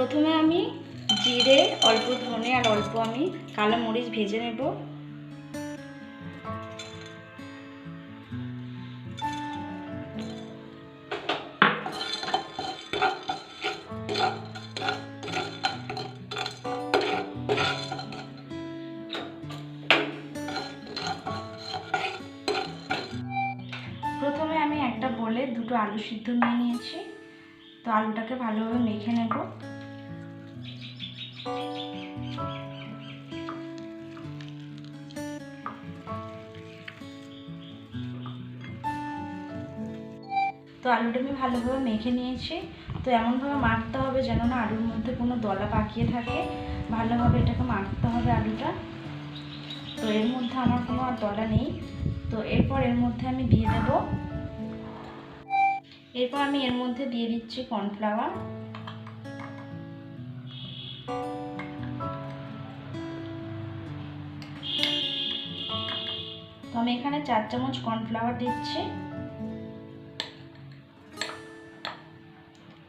প্রথমে আমি জিরে, অল্প ধনে আর অল্প আমি কালো মরিচ ভেজে নেব। প্রথমে আমি একটা বলে দুটো আলু সিদ্ধ নিয়ে নিয়েছি। তো আলুটাকে ভালোভাবে মেখে নেব। তো আলুটা আমি ভালোভাবে মেখে নিয়েছি। তো এমনভাবে মাখতে হবে যেন না আলুর মধ্যে কোনো দলা পাকিয়ে থাকে। ভালোভাবে এটাকে মাখতে হবে আলুটা। তো এর মধ্যে আমার কোনো আর দলা নেই। তো এরপর এর মধ্যে আমি দিয়ে দেব, এরপর আমি এর মধ্যে দিয়ে দিচ্ছি কর্নফ্লাওয়ার। তো আমি এখানে 4 চামচ কর্নফ্লাওয়ার দিচ্ছি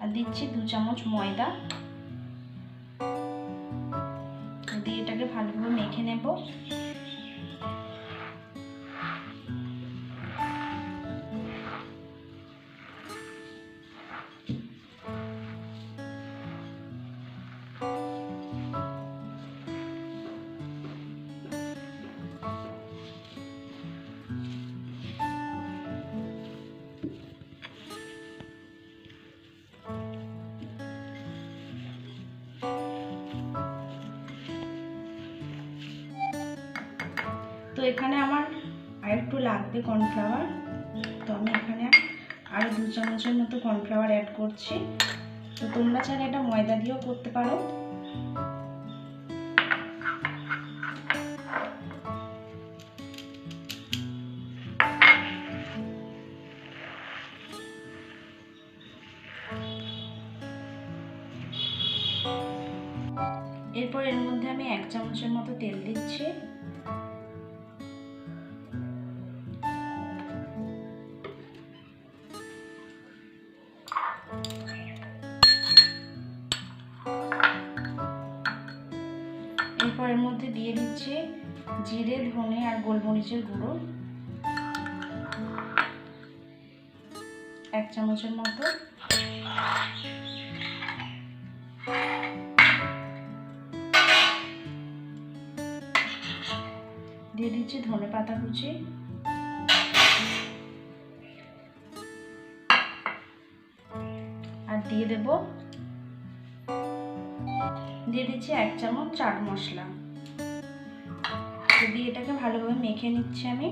আর দিচ্ছি 2 চামচ ময়দা দিয়ে এটাকে ভালোভাবে মেখে নেব। তো এখানে আমার আরেকটু লাগবে কর্নফ্লাওয়ার। তো আমি এখানে আরও 2 চামচের মতো কর্নফ্লাওয়ার অ্যাড করছি। তো তোমরা চাইলে এটা ময়দা দিয়েও করতে পারো। এরপর এর মধ্যে আমি 1 চামচের মতো তেল দিচ্ছি। এরপর এর মধ্যে দিয়ে দিচ্ছি জিরে, ধনে আর গোলমরিচের গুঁড়ো 1 চামচের মতো। দিয়ে দিচ্ছি ধনে পাতা কুচি আর দিয়ে দিচ্ছি 1 চামচ চাট মশলা। দিয়ে এটাকে ভালোভাবে মেখে নিচ্ছি আমি।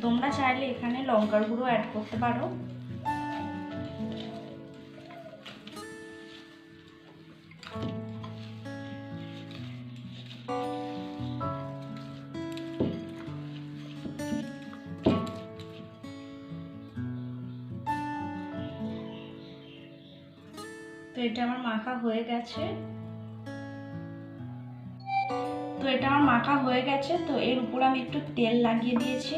তোমরা চাইলে এখানে লঙ্কার গুঁড়ো অ্যাড করতে পারো। তো এটা আমার মাখা হয়ে গেছে। তো এর উপর আমি একটু তেল লাগিয়ে দিয়েছি।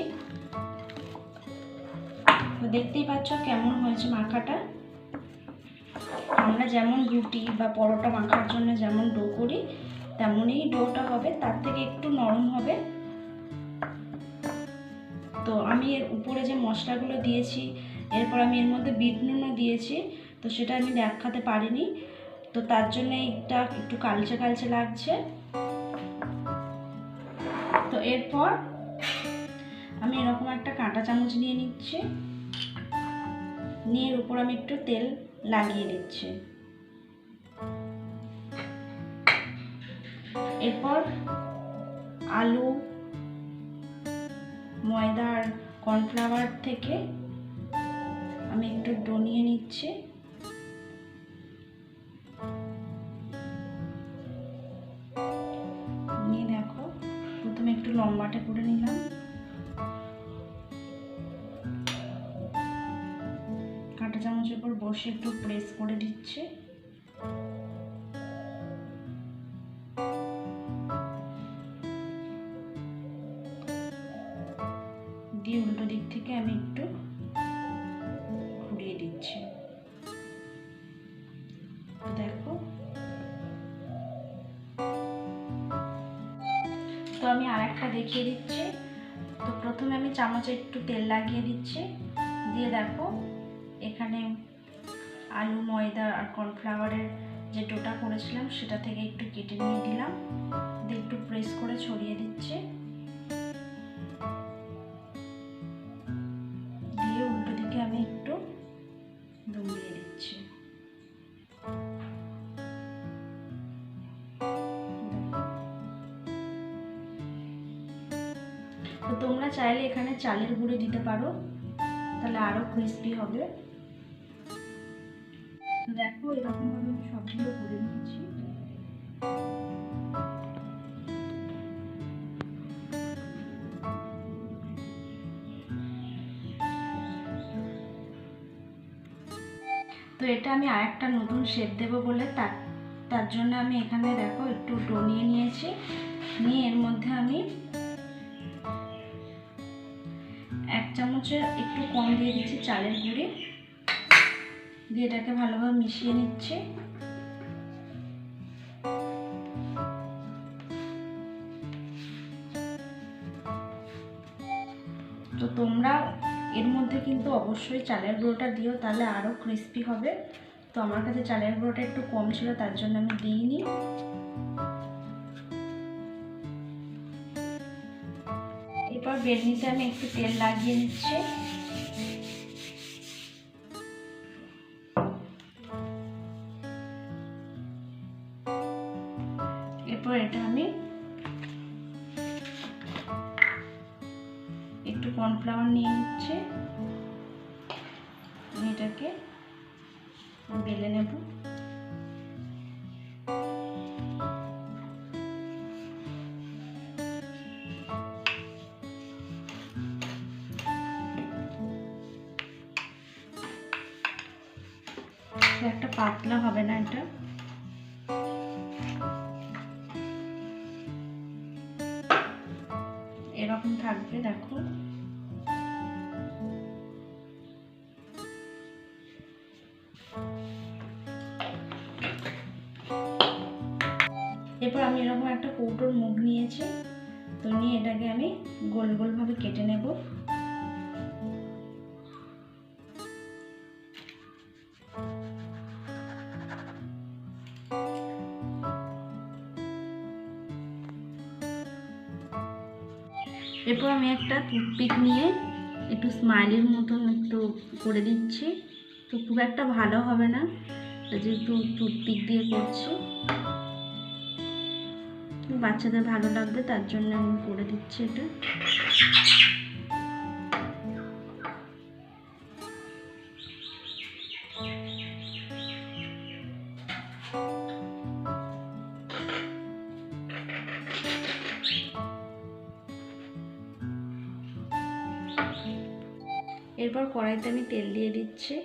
তো দেখতেই পাচ্ছ কেমন হয়েছে মাখাটা। আমরা যেমন রুটি বা পরোটা মাখার জন্য যেমন ডো করি তেমনই ডোটা হবে, তার থেকে একটু নরম হবে। তো আমি এর উপরে যে মশলাগুলো দিয়েছি, এরপর আমি এর মধ্যে বিট নুনও দিয়েছি। তো সেটা আমি দেখাতে পারিনি, তো তার জন্য এটা একটু কালচে কালচে লাগছে। তো এরপর আমি এরকম একটা কাঁটা চামচ নিয়ে নিচ্ছি, নিয়ে এর উপর আমি একটু তেল লাগিয়ে দিচ্ছি। এরপর আলু, ময়দা আর কর্নফ্লাওয়ার থেকে আমি একটু ডো নিয়ে নিচ্ছি। নিয়ে দেখো প্রথমে একটু লম্বাটে করে নিলাম, কাঁটা চামচের উপর বসে একটু প্রেস করে দিচ্ছি। দিয়ে উল্টো দিক থেকে আমি একটু ঘুরিয়ে দিচ্ছি। দেখো, তো আমি আর একটা দেখিয়ে দিচ্ছি। তো প্রথমে আমি চামচে একটু তেল লাগিয়ে দিচ্ছি, দিয়ে দেখো এখানে আলু, ময়দা আর কর্নফ্লাওয়ারের যে ডোটা করেছিলাম সেটা থেকে একটু কেটে নিয়ে দিলাম, দিয়ে একটু প্রেস করে ছড়িয়ে দিচ্ছি, দিয়ে উল্টো দিকে আমি একটু দম দিয়ে দিচ্ছি। তো তোমরা চাইলে এখানে চালের গুঁড়ি দিতে পারো, তাহলে আরো ক্রিস্পি হবে। তো দেখো এরকম ভাবে আমি সবগুলো করে নিয়েছি। তো এটা আমি আরেকটা নতুন শেপ দেব বলে তার জন্য আমি এখানে দেখো একটু ডো নিয়ে নিয়েছি, নিয়ে এর মধ্যে আমি 1 চামচের একটু কম দিয়ে দিচ্ছি চালের গুঁড়ি, দিয়ে এটাকে ভালোভাবে মিশিয়ে নিচ্ছি। তো তোমরা এর মধ্যে কিন্তু অবশ্যই চালের গুঁড়োটা দিও, তাহলে আরও ক্রিস্পি হবে। তো আমার কাছে চালের গুঁড়োটা একটু কম ছিল, তার জন্য আমি দিইনি। এরপর বেলনিতে আমি একটু তেল লাগিয়ে নিচ্ছি, এরপর এটা আমি একটু কর্নফ্লাওয়ার নিয়ে নিচ্ছি, এটাকে বেলে নেব। একটা পাতলা হবে না, এটা এরকম থাকবে। দেখো এরপর আমি এরকম একটা কৌটোর মুখ নিয়েছি, তো নিয়ে এটাকে আমি গোল গোল ভাবে কেটে নেব। এরপর আমি একটা টুথপিক নিয়ে একটু স্মাইলির মতন একটু করে দিচ্ছি। তো খুব একটা ভালো হবে না, যেহেতু টুথপিক দিয়ে করছি, বাচ্চাদের ভালো লাগবে তার জন্য আমি করে দিচ্ছি এটা। এরপর কড়াইতে আমি তেল দিয়ে দিচ্ছি,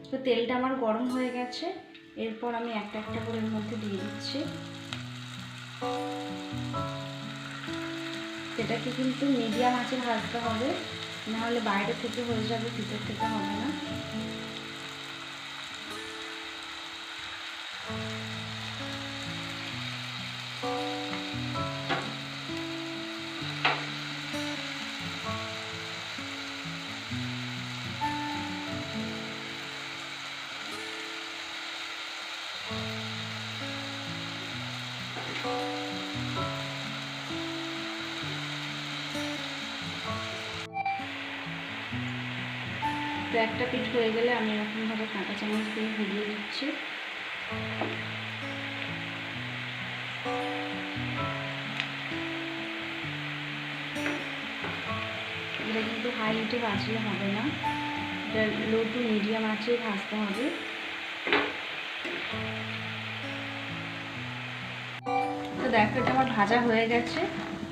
তো তেলটা আমার গরম হয়ে গেছে। এরপর আমি একটা একটা করে এর মধ্যে দিয়ে দিচ্ছি। এটাকে কিন্তু মিডিয়াম আঁচে ভাজতে হবে, নাহলে বাইরে থেকে হয়ে যাবে, ভিতর থেকে হবে না। তো একটা পিঠ হয়ে গেলে আমি এরকমভাবে কাঁটা চামচ দিয়ে ঘুরিয়ে দিচ্ছি। এটা কিন্তু হাই হিটে ভাজলে হবে না, এটা লো টু মিডিয়াম আঁচে ভাজতে হবে। তো দেখো এটা আমার ভাজা হয়ে গেছে,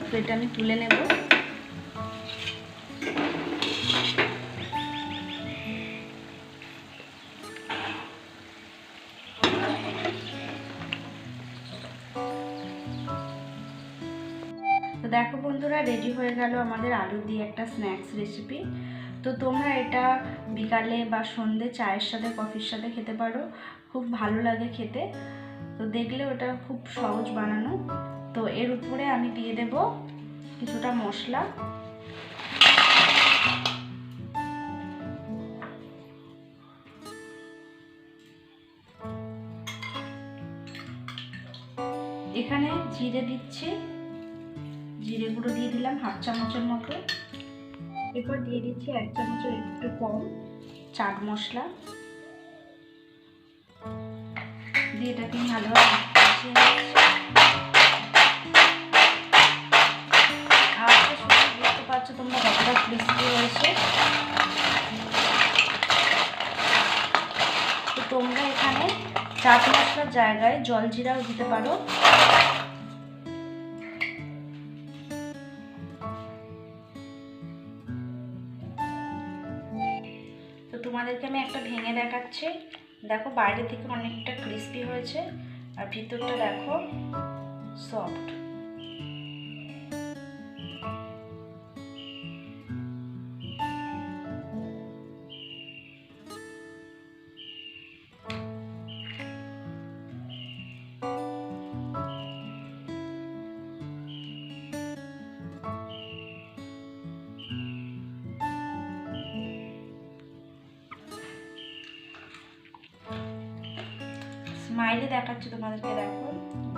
তো এটা আমি তুলে নেব। বন্ধুরা, রেডি হয়ে গেল আমাদের আলু দিয়ে একটা স্ন্যাক্স রেসিপি। তো তোমরা এটা বিকালে বা সন্ধ্যে চায়ের সাথে কফির সাথে খেতে পারো, খুব ভালো লাগে খেতে। তো দেখলে ওটা খুব সহজ বানানো। তো এর উপরে আমি দিয়ে দেব কিছুটা মশলা। এখানে জিরে দিচ্ছি, জিরে গুঁড়ো দিয়ে দিলাম হাফ চামচের মতো। এরপর দিয়ে দিচ্ছি 1 চামচের একটু কম চাট মশলা, দিয়ে এটাকে ভালোভাবে মিশিয়ে নিচ্ছি। আজকে শুধু বুঝতে পারছো তোমরা কতটা ক্রিস্পি হয়েছে। তো তোমরা এখানে চাট মশলার জায়গায় জলজিরাও দিতে পারো। তো তোমাদেরকে আমি একটা ভেঙে দেখাচ্ছি। দেখো বাইরে থেকে অনেকটা ক্রিস্পি হয়েছে আর ভিতরটা দেখো সফট। স্মাইলি দেখাচ্ছি তোমাদেরকে, দেখো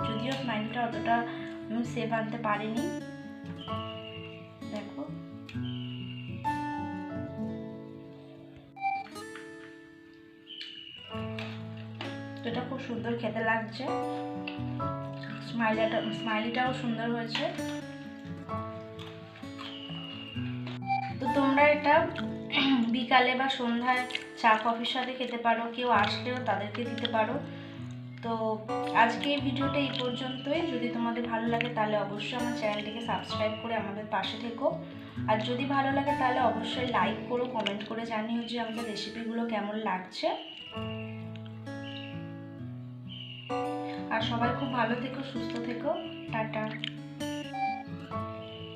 যদিও স্মাইলটা অতটা আমি সেভ আনতে পারিনি। দেখো এটা খুব সুন্দর খেতে লাগছে, স্মাইলিটাও সুন্দর হয়েছে। তো তোমরা এটা বিকালে বা সন্ধ্যায় চা কফির সাথে খেতে পারো, কেউ আসলেও তাদেরকে দিতে পারো। তো আজকে এই ভিডিওটা এই পর্যন্তই। যদি তোমাদের ভালো লাগে তাহলে অবশ্যই আমার চ্যানেলটিকে সাবস্ক্রাইব করে আমাদের পাশে থেকো। আর যদি ভালো লাগে তাহলে অবশ্যই লাইক করো, কমেন্ট করে জানিও যে আমাদের রেসিপিগুলো কেমন লাগছে। আর সবাই খুব ভালো থেকো, সুস্থ থেকো। টাটা।